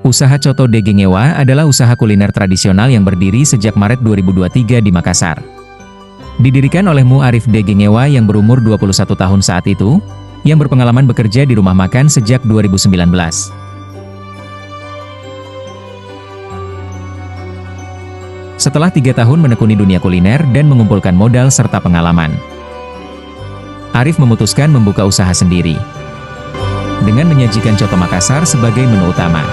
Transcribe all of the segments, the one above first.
Usaha Coto de Gengewa adalah usaha kuliner tradisional yang berdiri sejak Maret 2023 di Makassar. Didirikan oleh Muarif de Gengewa yang berumur 21 tahun saat itu, yang berpengalaman bekerja di rumah makan sejak 2019. Setelah 3 tahun menekuni dunia kuliner dan mengumpulkan modal serta pengalaman, Arif memutuskan membuka usaha sendiri dengan menyajikan coto Makassar sebagai menu utama.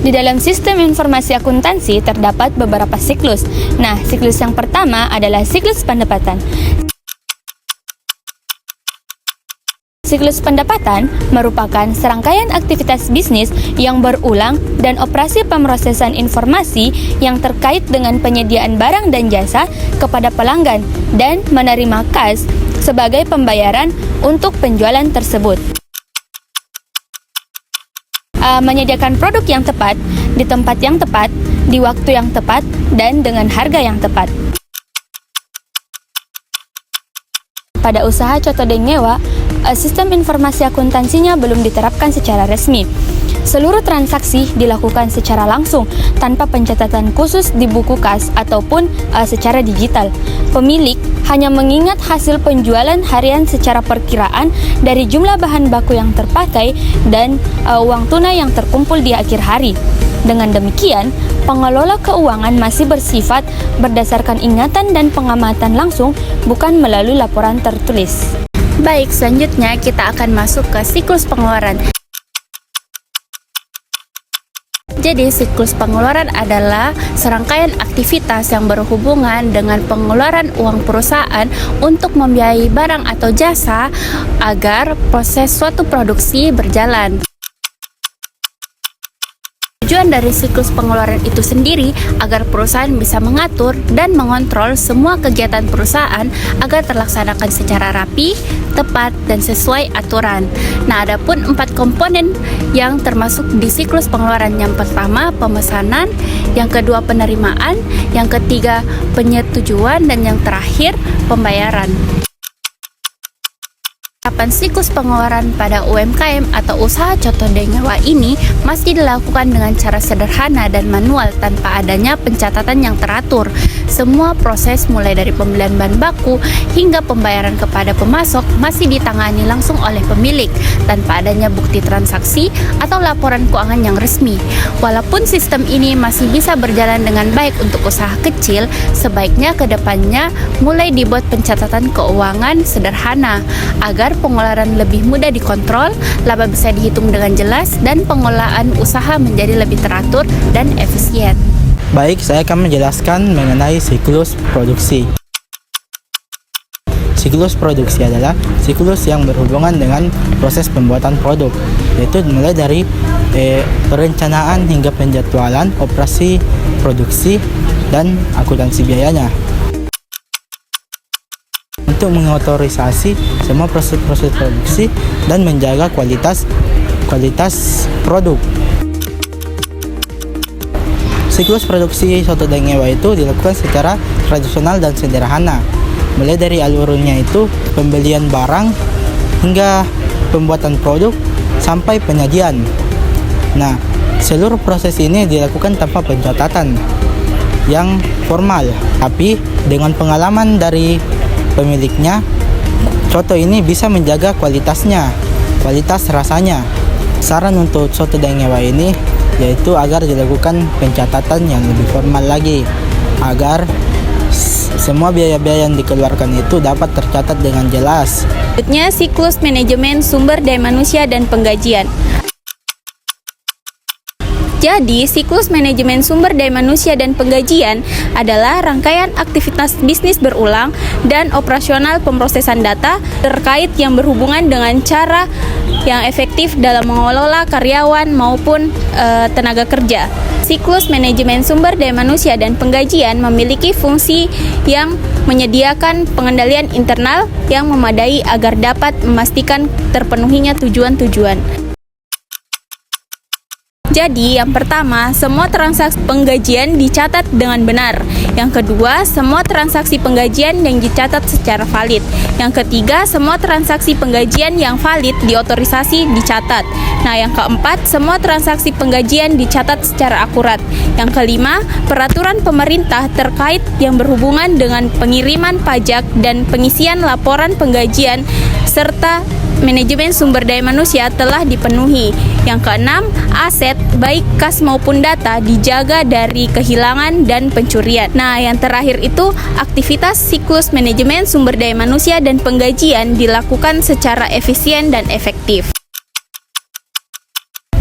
Di dalam sistem informasi akuntansi terdapat beberapa siklus. Nah, siklus yang pertama adalah siklus pendapatan. Siklus pendapatan merupakan serangkaian aktivitas bisnis yang berulang dan operasi pemrosesan informasi yang terkait dengan penyediaan barang dan jasa kepada pelanggan dan menerima kas sebagai pembayaran untuk penjualan tersebut. Menyediakan produk yang tepat, di tempat yang tepat, di waktu yang tepat, dan dengan harga yang tepat. Pada usaha Coto de Gengewa, sistem informasi akuntansinya belum diterapkan secara resmi. Seluruh transaksi dilakukan secara langsung, tanpa pencatatan khusus di buku kas ataupun secara digital. Pemilik hanya mengingat hasil penjualan harian secara perkiraan dari jumlah bahan baku yang terpakai dan uang tunai yang terkumpul di akhir hari. Dengan demikian, pengelola keuangan masih bersifat berdasarkan ingatan dan pengamatan langsung, bukan melalui laporan tertulis. Baik, selanjutnya kita akan masuk ke siklus pengeluaran. Jadi, siklus pengeluaran adalah serangkaian aktivitas yang berhubungan dengan pengeluaran uang perusahaan untuk membiayai barang atau jasa agar proses suatu produksi berjalan. Tujuan dari siklus pengeluaran itu sendiri agar perusahaan bisa mengatur dan mengontrol semua kegiatan perusahaan agar terlaksanakan secara rapi, tepat, dan sesuai aturan. Nah, adapun 4 komponen yang termasuk di siklus pengeluaran. Yang pertama, pemesanan, yang kedua, penerimaan, yang ketiga, penyetujuan, dan yang terakhir, pembayaran. Tahapan siklus pengeluaran pada UMKM atau usaha Coto de Gengewa ini masih dilakukan dengan cara sederhana dan manual tanpa adanya pencatatan yang teratur. Semua proses mulai dari pembelian bahan baku hingga pembayaran kepada pemasok masih ditangani langsung oleh pemilik tanpa adanya bukti transaksi atau laporan keuangan yang resmi. Walaupun sistem ini masih bisa berjalan dengan baik untuk usaha kecil, sebaiknya ke depannya mulai dibuat pencatatan keuangan sederhana agar pengeluaran lebih mudah dikontrol, laba bisa dihitung dengan jelas, dan pengelolaan usaha menjadi lebih teratur dan efisien. Baik, saya akan menjelaskan mengenai siklus produksi. Siklus produksi adalah siklus yang berhubungan dengan proses pembuatan produk, yaitu mulai dari perencanaan hingga penjadwalan operasi produksi dan akuntansi biayanya. Untuk mengotorisasi semua proses-proses produksi dan menjaga kualitas produk. Siklus produksi Coto de Gengewa itu dilakukan secara tradisional dan sederhana, mulai dari alurnya itu pembelian barang hingga pembuatan produk sampai penyajian. Nah, seluruh proses ini dilakukan tanpa pencatatan yang formal, tapi dengan pengalaman dari pemiliknya, coto ini bisa menjaga kualitas rasanya. Saran untuk Coto de Gengewa ini yaitu agar dilakukan pencatatan yang lebih formal lagi, agar semua biaya-biaya yang dikeluarkan itu dapat tercatat dengan jelas. Selanjutnya, siklus manajemen sumber daya manusia dan penggajian. Jadi, siklus manajemen sumber daya manusia dan penggajian adalah rangkaian aktivitas bisnis berulang dan operasional pemrosesan data terkait yang berhubungan dengan cara yang efektif dalam mengelola karyawan maupun tenaga kerja. Siklus manajemen sumber daya manusia dan penggajian memiliki fungsi yang menyediakan pengendalian internal yang memadai agar dapat memastikan terpenuhinya tujuan-tujuan. Jadi, yang pertama, semua transaksi penggajian dicatat dengan benar. Yang kedua, semua transaksi penggajian yang dicatat secara valid. Yang ketiga, semua transaksi penggajian yang valid diotorisasi dicatat. Nah, yang keempat, semua transaksi penggajian dicatat secara akurat. Yang kelima, peraturan pemerintah terkait yang berhubungan dengan pengiriman pajak dan pengisian laporan penggajian serta manajemen sumber daya manusia telah dipenuhi. Yang keenam, aset baik kas maupun data dijaga dari kehilangan dan pencurian. Nah, yang terakhir itu aktivitas siklus manajemen sumber daya manusia dan penggajian dilakukan secara efisien dan efektif.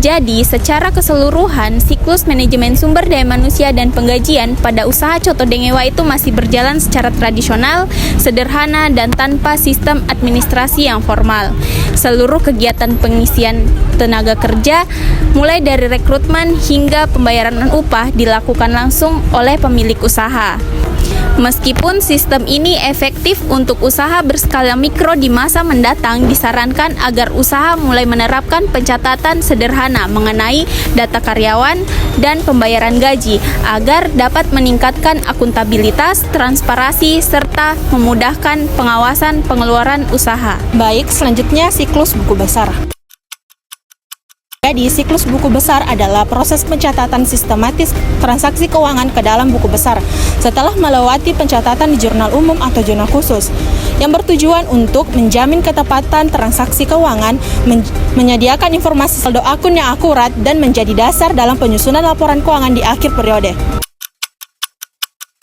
Jadi, secara keseluruhan, siklus manajemen sumber daya manusia dan penggajian pada usaha Coto Dengewa itu masih berjalan secara tradisional, sederhana, dan tanpa sistem administrasi yang formal. Seluruh kegiatan pengisian tenaga kerja, mulai dari rekrutmen hingga pembayaran upah, dilakukan langsung oleh pemilik usaha. Meskipun sistem ini efektif untuk usaha berskala mikro di masa mendatang, disarankan agar usaha mulai menerapkan pencatatan sederhana mengenai data karyawan dan pembayaran gaji agar dapat meningkatkan akuntabilitas, transparansi, serta memudahkan pengawasan pengeluaran usaha. Baik, selanjutnya siklus buku besar. Jadi, siklus buku besar adalah proses pencatatan sistematis transaksi keuangan ke dalam buku besar setelah melewati pencatatan di jurnal umum atau jurnal khusus yang bertujuan untuk menjamin ketepatan transaksi keuangan, menyediakan informasi saldo akun yang akurat, dan menjadi dasar dalam penyusunan laporan keuangan di akhir periode.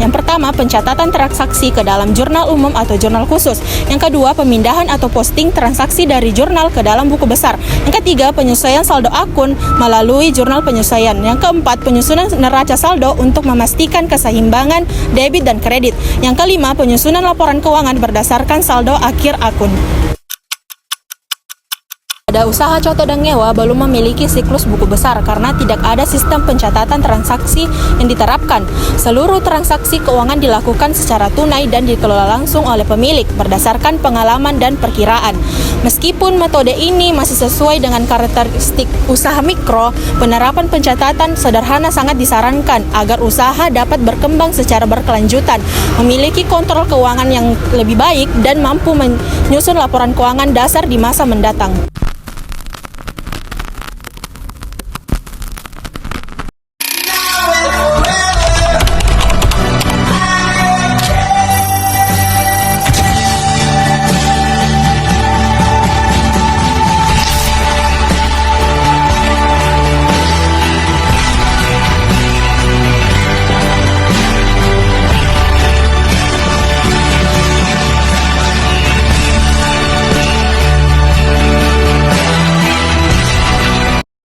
Yang pertama, pencatatan transaksi ke dalam jurnal umum atau jurnal khusus. Yang kedua, pemindahan atau posting transaksi dari jurnal ke dalam buku besar. Yang ketiga, penyesuaian saldo akun melalui jurnal penyesuaian. Yang keempat, penyusunan neraca saldo untuk memastikan keseimbangan debit dan kredit. Yang kelima, penyusunan laporan keuangan berdasarkan saldo akhir akun. Pada usaha Coto Dengewa belum memiliki siklus buku besar karena tidak ada sistem pencatatan transaksi yang diterapkan. Seluruh transaksi keuangan dilakukan secara tunai dan dikelola langsung oleh pemilik berdasarkan pengalaman dan perkiraan. Meskipun metode ini masih sesuai dengan karakteristik usaha mikro, penerapan pencatatan sederhana sangat disarankan agar usaha dapat berkembang secara berkelanjutan, memiliki kontrol keuangan yang lebih baik, dan mampu menyusun laporan keuangan dasar di masa mendatang.